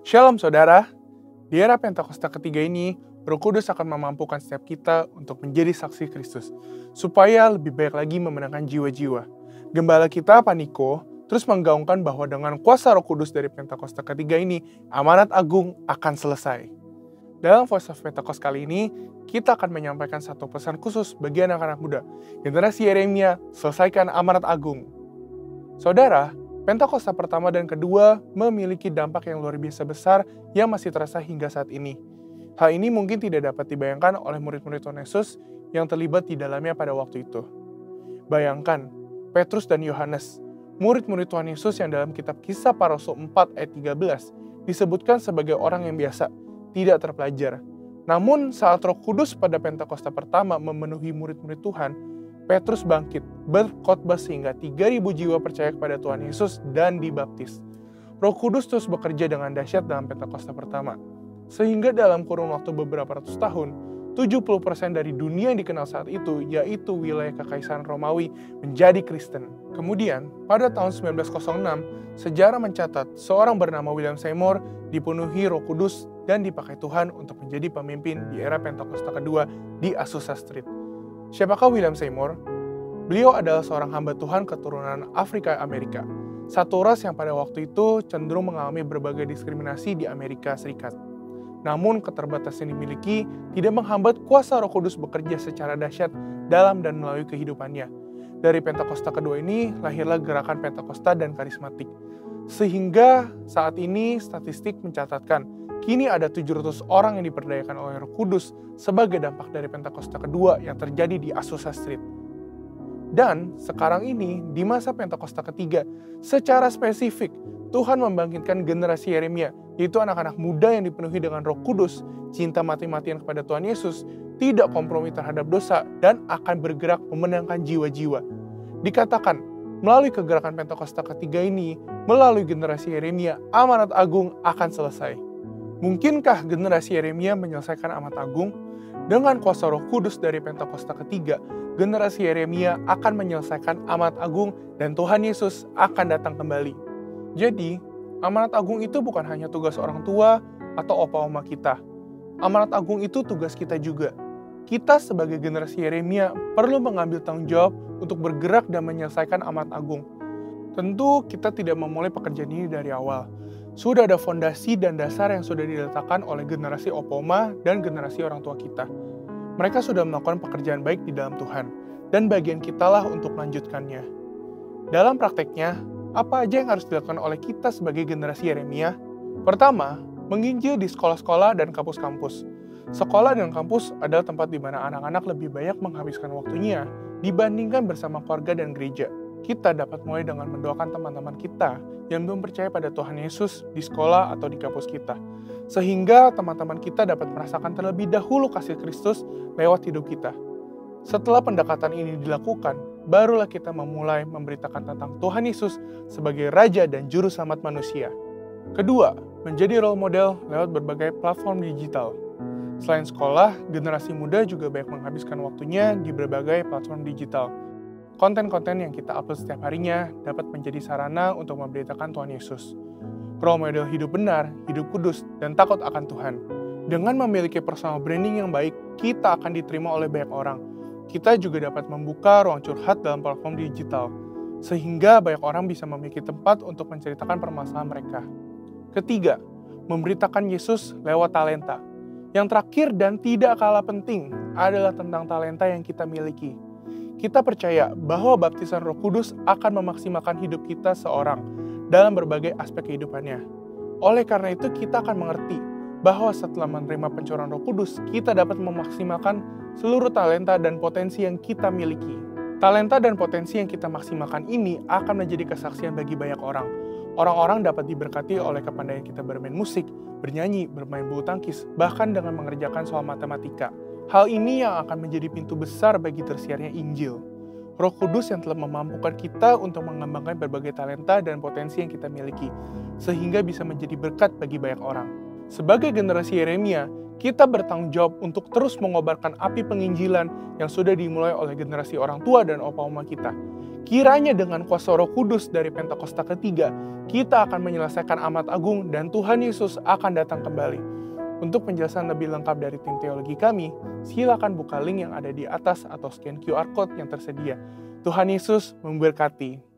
Shalom saudara, di era Pentakosta ketiga ini, Roh Kudus akan memampukan setiap kita untuk menjadi saksi Kristus, supaya lebih baik lagi memenangkan jiwa-jiwa. Gembala kita, Paniko, terus menggaungkan bahwa dengan kuasa Roh Kudus dari Pentakosta ketiga ini, amanat agung akan selesai. Dalam Voice of Pentecost kali ini, kita akan menyampaikan satu pesan khusus bagi anak-anak muda. Generasi Yeremia, selesaikan amanat agung. Saudara, Pentakosta pertama dan kedua memiliki dampak yang luar biasa besar yang masih terasa hingga saat ini. Hal ini mungkin tidak dapat dibayangkan oleh murid-murid Tuhan Yesus yang terlibat di dalamnya pada waktu itu. Bayangkan, Petrus dan Yohanes, murid-murid Tuhan Yesus yang dalam kitab Kisah Para Rasul 4 ayat 13, disebutkan sebagai orang yang biasa, tidak terpelajar. Namun saat Roh Kudus pada Pentakosta pertama memenuhi murid-murid Tuhan, Petrus bangkit, berkhotbah sehingga 3.000 jiwa percaya kepada Tuhan Yesus dan dibaptis. Roh Kudus terus bekerja dengan dahsyat dalam Pentakosta pertama. Sehingga dalam kurun waktu beberapa ratus tahun, 70% dari dunia yang dikenal saat itu, yaitu wilayah Kekaisaran Romawi, menjadi Kristen. Kemudian, pada tahun 1906, sejarah mencatat seorang bernama William Seymour dipenuhi Roh Kudus dan dipakai Tuhan untuk menjadi pemimpin di era Pentakosta kedua di Azusa Street. Siapakah William Seymour? Beliau adalah seorang hamba Tuhan keturunan Afrika Amerika, satu ras yang pada waktu itu cenderung mengalami berbagai diskriminasi di Amerika Serikat. Namun keterbatasan yang dimiliki tidak menghambat kuasa Roh Kudus bekerja secara dahsyat dalam dan melalui kehidupannya. Dari Pentakosta kedua ini lahirlah gerakan Pentakosta dan karismatik. Sehingga saat ini statistik mencatatkan kini ada 700 orang yang diperdayakan oleh Roh Kudus sebagai dampak dari Pentakosta kedua yang terjadi di Azusa Street. Dan sekarang ini, di masa Pentakosta ketiga, secara spesifik, Tuhan membangkitkan generasi Yeremia, yaitu anak-anak muda yang dipenuhi dengan Roh Kudus, cinta mati-matian kepada Tuhan Yesus, tidak kompromi terhadap dosa, dan akan bergerak memenangkan jiwa-jiwa. Dikatakan, melalui kegerakan Pentakosta ketiga ini, melalui generasi Yeremia, amanat agung akan selesai. Mungkinkah generasi Yeremia menyelesaikan amanat agung? Dengan kuasa Roh Kudus dari Pentakosta ketiga, generasi Yeremia akan menyelesaikan amanat agung dan Tuhan Yesus akan datang kembali. Jadi, amanat agung itu bukan hanya tugas orang tua atau opa oma kita. Amanat agung itu tugas kita juga. Kita sebagai generasi Yeremia perlu mengambil tanggung jawab untuk bergerak dan menyelesaikan amanat agung. Tentu kita tidak memulai pekerjaan ini dari awal. Sudah ada fondasi dan dasar yang sudah diletakkan oleh generasi opoma dan generasi orang tua kita. Mereka sudah melakukan pekerjaan baik di dalam Tuhan, dan bagian kitalah untuk melanjutkannya. Dalam prakteknya, apa aja yang harus dilakukan oleh kita sebagai generasi Yeremia? Pertama, menginjil di sekolah-sekolah dan kampus-kampus. Sekolah dan kampus adalah tempat di mana anak-anak lebih banyak menghabiskan waktunya dibandingkan bersama keluarga dan gereja. Kita dapat mulai dengan mendoakan teman-teman kita yang belum percaya pada Tuhan Yesus di sekolah atau di kampus kita. Sehingga teman-teman kita dapat merasakan terlebih dahulu kasih Kristus lewat hidup kita. Setelah pendekatan ini dilakukan, barulah kita memulai memberitakan tentang Tuhan Yesus sebagai Raja dan Juru Selamat manusia. Kedua, menjadi role model lewat berbagai platform digital. Selain sekolah, generasi muda juga banyak menghabiskan waktunya di berbagai platform digital. Konten-konten yang kita upload setiap harinya dapat menjadi sarana untuk memberitakan Tuhan Yesus. Role model hidup benar, hidup kudus, dan takut akan Tuhan. Dengan memiliki personal branding yang baik, kita akan diterima oleh banyak orang. Kita juga dapat membuka ruang curhat dalam platform digital, sehingga banyak orang bisa memiliki tempat untuk menceritakan permasalahan mereka. Ketiga, memberitakan Yesus lewat talenta. Yang terakhir dan tidak kalah penting adalah tentang talenta yang kita miliki. Kita percaya bahwa baptisan Roh Kudus akan memaksimalkan hidup kita seorang dalam berbagai aspek kehidupannya. Oleh karena itu, kita akan mengerti bahwa setelah menerima pencurahan Roh Kudus, kita dapat memaksimalkan seluruh talenta dan potensi yang kita miliki. Talenta dan potensi yang kita maksimalkan ini akan menjadi kesaksian bagi banyak orang. Orang-orang dapat diberkati oleh kepandaian kita bermain musik, bernyanyi, bermain bulu tangkis, bahkan dengan mengerjakan soal matematika. Hal ini yang akan menjadi pintu besar bagi tersiarnya Injil. Roh Kudus yang telah memampukan kita untuk mengembangkan berbagai talenta dan potensi yang kita miliki, sehingga bisa menjadi berkat bagi banyak orang. Sebagai generasi Yeremia, kita bertanggung jawab untuk terus mengobarkan api penginjilan yang sudah dimulai oleh generasi orang tua dan opa-oma kita. Kiranya dengan kuasa Roh Kudus dari Pentakosta ketiga, kita akan menyelesaikan amat agung dan Tuhan Yesus akan datang kembali. Untuk penjelasan lebih lengkap dari tim teologi kami, silakan buka link yang ada di atas atau scan QR Code yang tersedia. Tuhan Yesus memberkati.